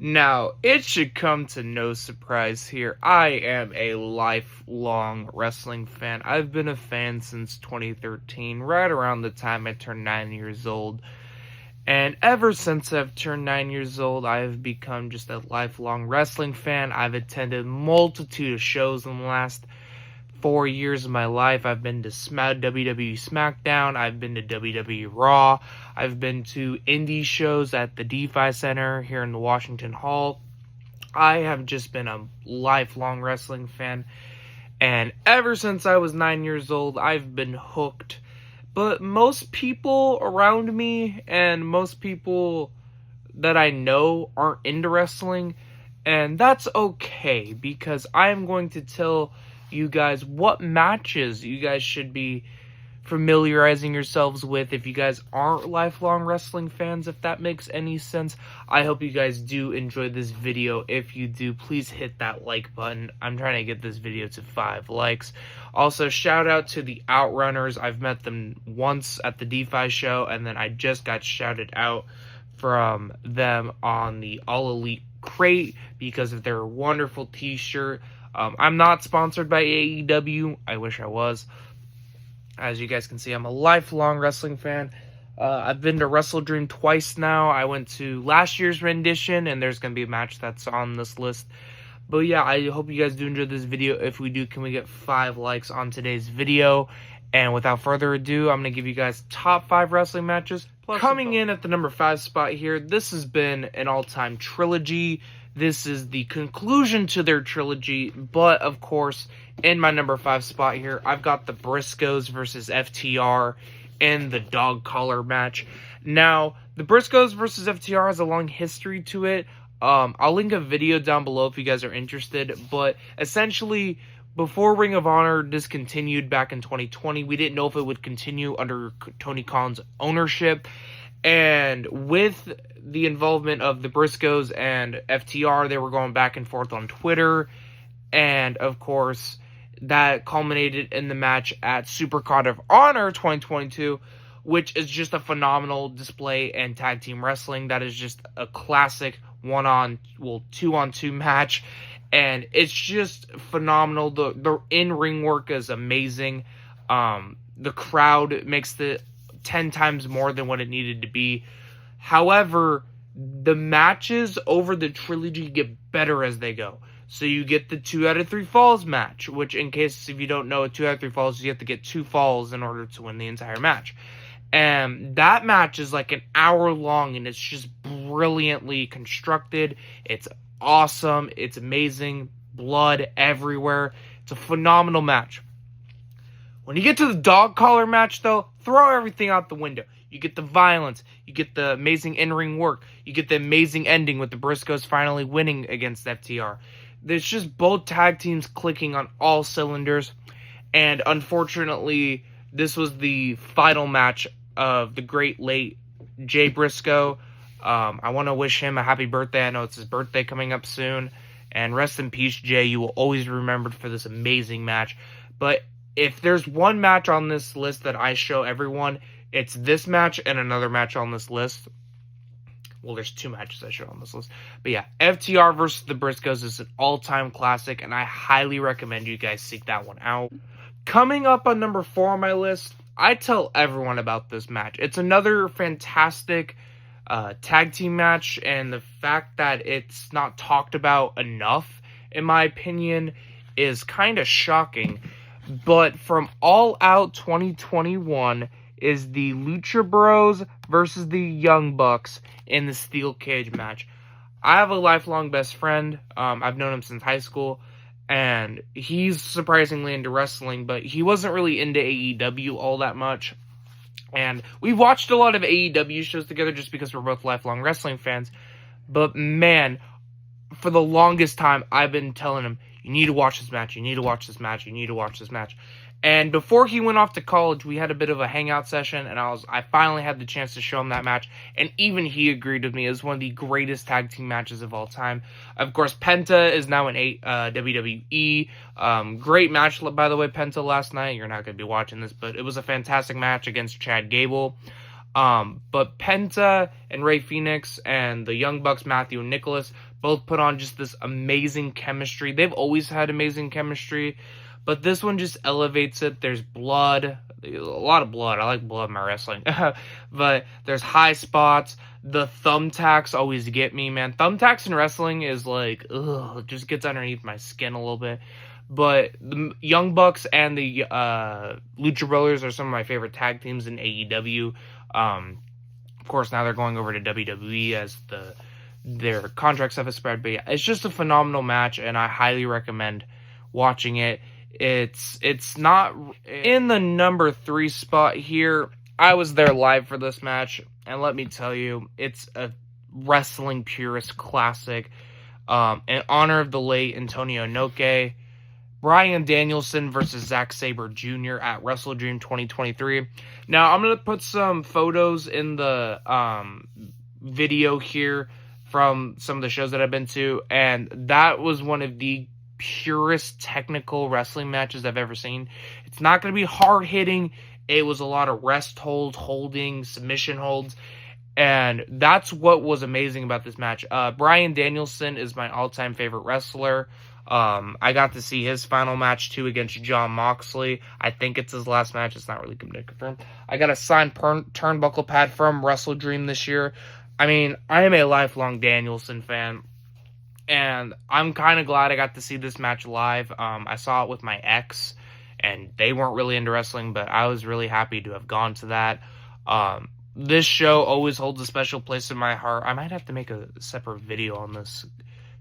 Now, it should come to no surprise here. I am a lifelong wrestling fan. I've been a fan since 2013, right around the time I turned 9 years old. And ever since I've turned 9 years old, I've become just a lifelong wrestling fan. I've attended multitude of shows in the last 4 years of my life. I've been to WWE SmackDown, I've been to WWE Raw, I've been to indie shows at the DeFi Center here in the Washington Hall. I have just been a lifelong wrestling fan, and ever since I was 9 years old, I've been hooked. But most people around me and most people that I know aren't into wrestling, and that's okay, because I am going to tell you guys what matches you guys should be familiarizing yourselves with if you guys aren't lifelong wrestling fans, if that makes any sense. I hope you guys do enjoy this video. If you do, please hit that like button. I'm trying to get this video to 5 likes. Also, shout out to the Outrunners. I've met them once at the DeFi show, and then I just got shouted out from them on the All Elite crate because of their wonderful t-shirt. I'm not sponsored by AEW. I wish I was. As you guys can see, I'm a lifelong wrestling fan. I've been to Wrestle Dream twice now. I went to last year's rendition, and there's going to be a match that's on this list. But yeah, I hope you guys do enjoy this video. If we do, can we get 5 likes on today's video? And without further ado, I'm going to give you guys top 5 wrestling matches. Coming in at the number 5 spot here, this has been an all-time trilogy. This is the conclusion to their trilogy, but of course, in my number 5 spot here, I've got the Briscoes versus FTR in the dog collar match. Now, the Briscoes versus FTR has a long history to it. I'll link a video down below if you guys are interested, but essentially, before Ring of Honor discontinued back in 2020, we didn't know if it would continue under Tony Khan's ownership. And with the involvement of the Briscoes and FTR, they were going back and forth on Twitter. And, of course, that culminated in the match at Supercard of Honor 2022, which is just a phenomenal display in tag team wrestling. That is just a classic 2-on-2 match. And it's just phenomenal. The in-ring work is amazing. The crowd makes the 10 times more than what it needed to be. However, the matches over the trilogy get better as they go. So you get the 2 out of 3 falls match, which, in case if you don't know, 2 out of 3 falls, you have to get 2 falls in order to win the entire match. And that match is like an hour long, and it's just brilliantly constructed. It's awesome. It's amazing. Blood everywhere. It's a phenomenal match. When you get to the dog collar match, though, throw everything out the window. You get the violence. You get the amazing in-ring work. You get the amazing ending with the Briscoes finally winning against FTR. There's just both tag teams clicking on all cylinders. And unfortunately, this was the final match of the great late Jay Briscoe. I want to wish him a happy birthday. I know it's his birthday coming up soon. And rest in peace, Jay. You will always be remembered for this amazing match. But if there's one match on this list that I show everyone, it's this match and another match on this list. Well, there's 2 matches I show on this list. But yeah, FTR versus the Briscoes is an all-time classic, and I highly recommend you guys seek that one out. Coming up on number 4 on my list, I tell everyone about this match. It's another fantastic tag team match, and the fact that it's not talked about enough, in my opinion, is kind of shocking. But from All Out 2021 is the Lucha Bros versus the Young Bucks in the steel cage match. I have a lifelong best friend. I've known him since high school, and he's surprisingly into wrestling, but he wasn't really into AEW all that much. And we've watched a lot of AEW shows together just because we're both lifelong wrestling fans. But man, for the longest time, I've been telling him, you need to watch this match, you need to watch this match, you need to watch this match. And before he went off to college, we had a bit of a hangout session, and I finally had the chance to show him that match, and even he agreed with me. It was one of the greatest tag team matches of all time. Of course, Penta is now in WWE. Great match, by the way, Penta last night. You're not going to be watching this, but it was a fantastic match against Chad Gable. But Penta and Rey Fenix and the Young Bucks, Matthew and Nicholas, both put on just this amazing chemistry. They've always had amazing chemistry, but this one just elevates it. There's blood, a lot of blood. I like blood in my wrestling. But there's high spots. The thumbtacks always get me, man. Thumbtacks in wrestling is like, ugh, it just gets underneath my skin a little bit. But the Young Bucks and the Lucha Brothers are some of my favorite tag teams in AEW. Of course, now they're going over to WWE as their contract stuff is spread. But yeah, it's just a phenomenal match, and I highly recommend watching it. It's not in the number 3 spot here. I was there live for this match, and let me tell you, it's a wrestling purist classic. In honor of the late Antonio Inoki, Bryan Danielson versus Zack Sabre Jr. at WrestleDream 2023. Now, I'm going to put some photos in the video here from some of the shows that I've been to, and that was one of the purest technical wrestling matches I've ever seen. It's not going to be hard-hitting. It was a lot of rest holds, holding, submission holds, and that's what was amazing about this match. Bryan Danielson is my all-time favorite wrestler. I got to see his final match too against Jon Moxley. I think it's his last match. It's not really confirmed. I got a signed turnbuckle pad from WrestleDream this year. I mean, I am a lifelong Danielson fan, and I'm kind of glad I got to see this match live. I saw it with my ex, and they weren't really into wrestling, but I was really happy to have gone to that. This show always holds a special place in my heart. I might have to make a separate video on this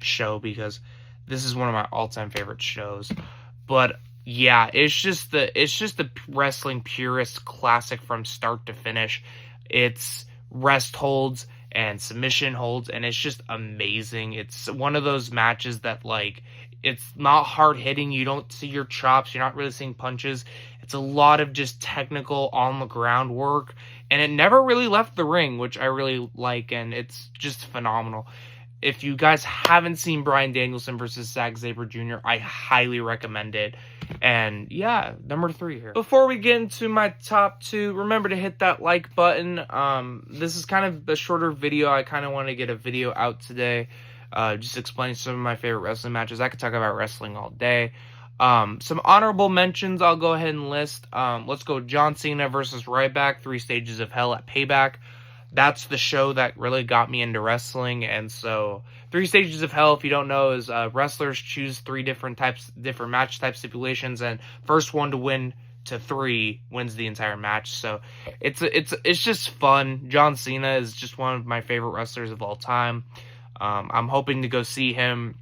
show because this is one of my all-time favorite shows. But yeah, it's just the wrestling purist classic from start to finish. It's rest holds and submission holds, and it's just amazing. It's one of those matches that, like, it's not hard hitting. You don't see your chops. You're not really seeing punches. It's a lot of just technical on the ground work, and it never really left the ring, which I really like, and it's just phenomenal. If you guys haven't seen Bryan Danielson versus Zack Sabre Jr., I highly recommend it. And yeah, number 3 here. Before we get into my top 2, remember to hit that like button. This is kind of a shorter video. I kind of want to get a video out today, just explaining some of my favorite wrestling matches. I could talk about wrestling all day. Some honorable mentions I'll go ahead and list. Let's go John Cena versus Ryback, 3 Stages of Hell at Payback. That's the show that really got me into wrestling. And so 3 Stages of Hell, if you don't know, is wrestlers choose 3 different match type stipulations, and first one to win to 3 wins the entire match. So it's just fun. John Cena is just one of my favorite wrestlers of all time. I'm hoping to go see him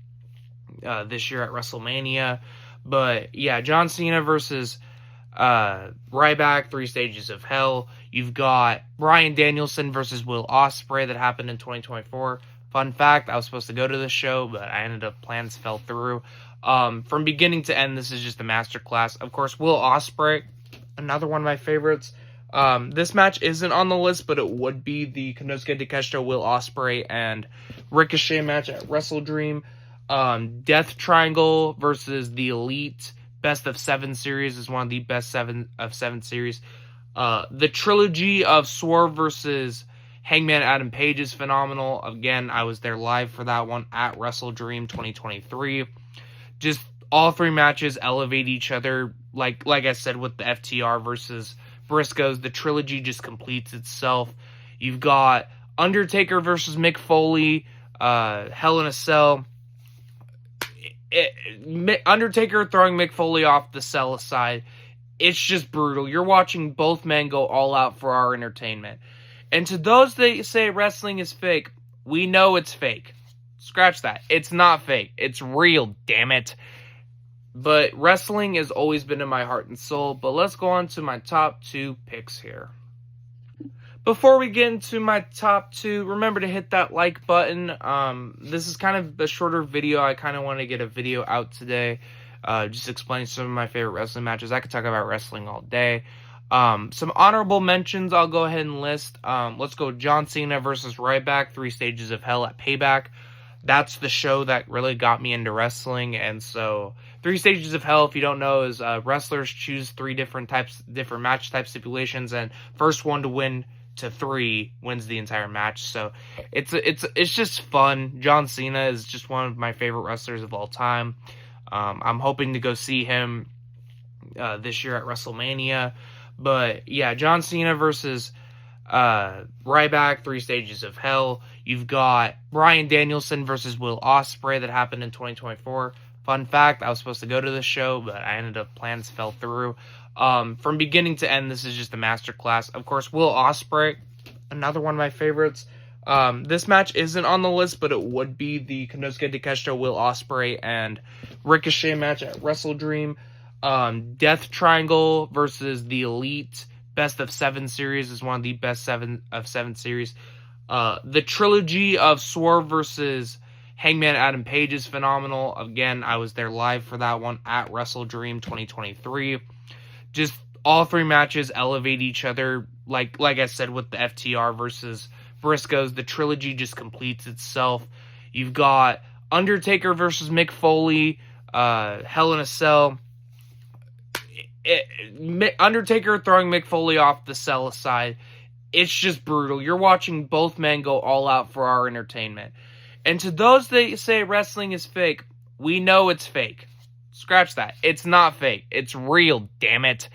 this year at WrestleMania. But yeah, John Cena versus Ryback, 3 Stages of Hell. You've got Bryan Danielson versus Will Ospreay that happened in 2024. Fun fact, I was supposed to go to this show, but I ended up, plans fell through. From beginning to end, this is just a masterclass. Of course, Will Ospreay, another one of my favorites. This match isn't on the list, but it would be the Konosuke Takeshita, Will Ospreay, and Ricochet match at WrestleDream. Death Triangle versus the Elite Best of 7 series is one of the best 7 of 7 series. The trilogy of Swerve versus Hangman Adam Page is phenomenal. Again, I was there live for that one at WrestleDream 2023. Just all 3 matches elevate each other. Like I said, with the FTR versus Briscoes, the trilogy just completes itself. You've got Undertaker versus Mick Foley, Hell in a Cell. Undertaker throwing Mick Foley off the cell aside, it's just brutal. You're watching both men go all out for our entertainment. And to those that say wrestling is fake, we know it's fake. Scratch that. It's not fake. It's real, damn it. But wrestling has always been in my heart and soul. But let's go on to my top 2 picks here. Before we get into my top 2, remember to hit that like button. This is kind of a shorter video. I kind of want to get a video out today, just explaining some of my favorite wrestling matches. I could talk about wrestling all day. Some honorable mentions I'll go ahead and list. Let's go John Cena versus Ryback, 3 Stages of Hell at Payback. That's the show that really got me into wrestling. And so 3 Stages of Hell, if you don't know, is wrestlers choose 3 different match type stipulations, and first one to win to 3 wins the entire match. So it's just fun. John Cena is just one of my favorite wrestlers of all time. I'm hoping to go see him this year at WrestleMania. But yeah, John Cena versus Ryback, 3 Stages of Hell. You've got Bryan Danielson versus Will Ospreay that happened in 2024. Fun fact, I was supposed to go to this show, but I ended up, plans fell through. From beginning to end, this is just a masterclass. Of course, Will Ospreay, another one of my favorites. This match isn't on the list, but it would be the Konosuke Takeshita, Will Ospreay, and Ricochet match at WrestleDream. Death Triangle versus the Elite Best of 7 series is one of the best 7 of 7 series. The trilogy of Swerve versus Hangman Adam Page is phenomenal. Again, I was there live for that one at WrestleDream 2023. Just all 3 matches elevate each other. Like I said with the FTR versus Briscoes, the trilogy just completes itself. You've got Undertaker versus Mick Foley, Hell in a Cell. Undertaker throwing Mick Foley off the cell aside, it's just brutal. You're watching both men go all out for our entertainment. And to those that say wrestling is fake, we know it's fake. Scratch that. It's not fake. It's real, damn it.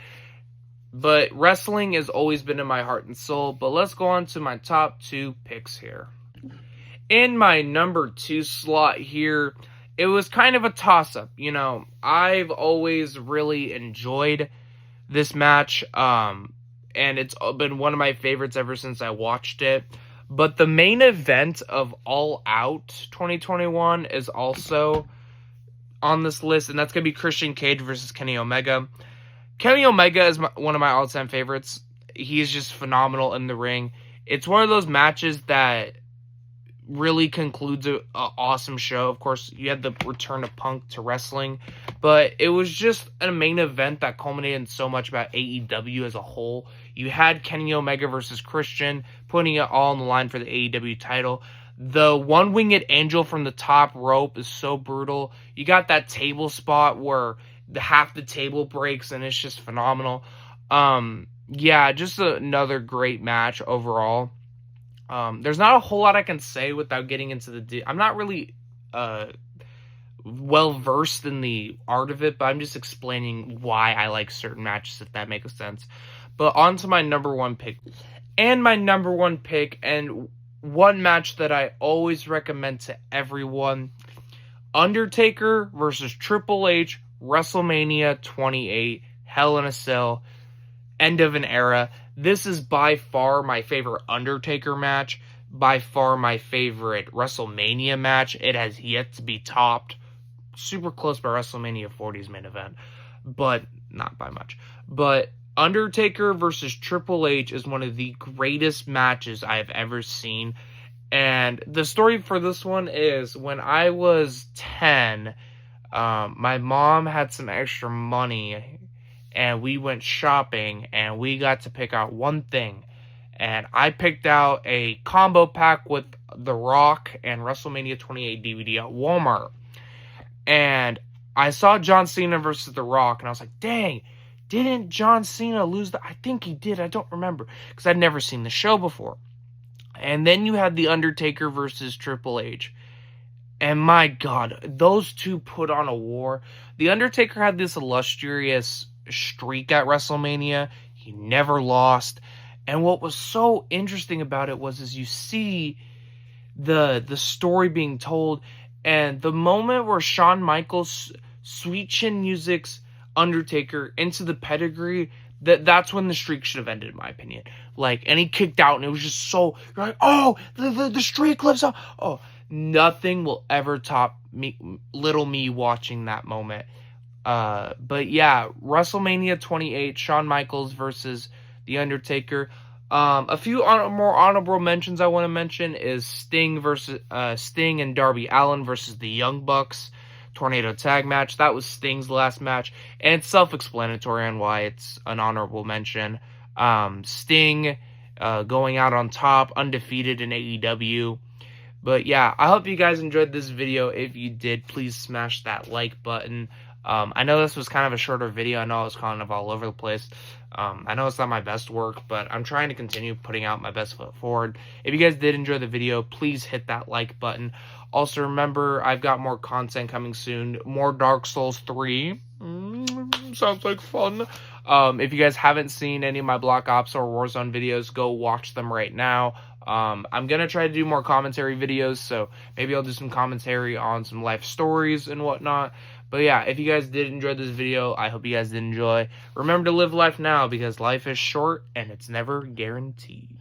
But wrestling has always been in my heart and soul. But let's go on to my top 2 picks here. In my number 2 slot here, it was kind of a toss-up. You know, I've always really enjoyed this match. And it's been one of my favorites ever since I watched it. But the main event of All Out 2021 is also on this list. And that's going to be Christian Cage versus Kenny Omega. Kenny Omega is one of my all-time favorites. He's just phenomenal in the ring. It's one of those matches that really concludes an awesome show. Of course, you had the return of Punk to wrestling, but it was just a main event that culminated in so much about AEW as a whole. You had Kenny Omega versus Christian, putting it all on the line for the AEW title. The one-winged angel from the top rope is so brutal. You got that table spot where half the table breaks, and it's just phenomenal. Yeah, just another great match overall. There's not a whole lot I can say without getting into I'm not really well versed in the art of it, but I'm just explaining why I like certain matches, if that makes sense. But on to my number 1 pick. And my number 1 pick, and one match that I always recommend to everyone: Undertaker versus Triple H, WrestleMania 28, Hell in a Cell, end of an era. This is by far my favorite Undertaker match, by far my favorite WrestleMania match. It has yet to be topped. Super close by WrestleMania 40's main event, but not by much. But Undertaker versus Triple H is one of the greatest matches I have ever seen. And the story for this one is, when I was 10, my mom had some extra money, and we went shopping, and we got to pick out one thing. And I picked out a combo pack with The Rock and WrestleMania 28 DVD at Walmart. And I saw John Cena versus The Rock, and I was like, dang, didn't John Cena lose I think he did, I don't remember, because I'd never seen the show before. And then you had The Undertaker versus Triple H. And my God, those two put on a war. The Undertaker had this illustrious streak at WrestleMania. He never lost. And what was so interesting about it was you see the story being told, and the moment where Shawn Michaels Sweet Chin Music's Undertaker into the pedigree, that's when the streak should have ended, in my opinion. Like, and he kicked out, and it was just so, you're like, oh, the streak lives on. Oh, nothing will ever top little me watching that moment. But yeah, WrestleMania 28, Shawn Michaels versus The Undertaker. A few more honorable mentions I want to mention is Sting and Darby Allin versus the Young Bucks Tornado Tag match. That was Sting's last match, and it's self-explanatory on why it's an honorable mention. Sting going out on top, undefeated in AEW. But yeah, I hope you guys enjoyed this video. If you did, please smash that like button. I know this was kind of a shorter video. I know I was kind of all over the place. I know it's not my best work, but I'm trying to continue putting out my best foot forward. If you guys did enjoy the video, please hit that like button. Also, remember, I've got more content coming soon. More Dark Souls 3. Sounds like fun. If you guys haven't seen any of my Black Ops or Warzone videos, go watch them right now. I'm going to try to do more commentary videos, so maybe I'll do some commentary on some life stories and whatnot. But yeah, if you guys did enjoy this video, I hope you guys did enjoy. Remember to live life now, because life is short and it's never guaranteed.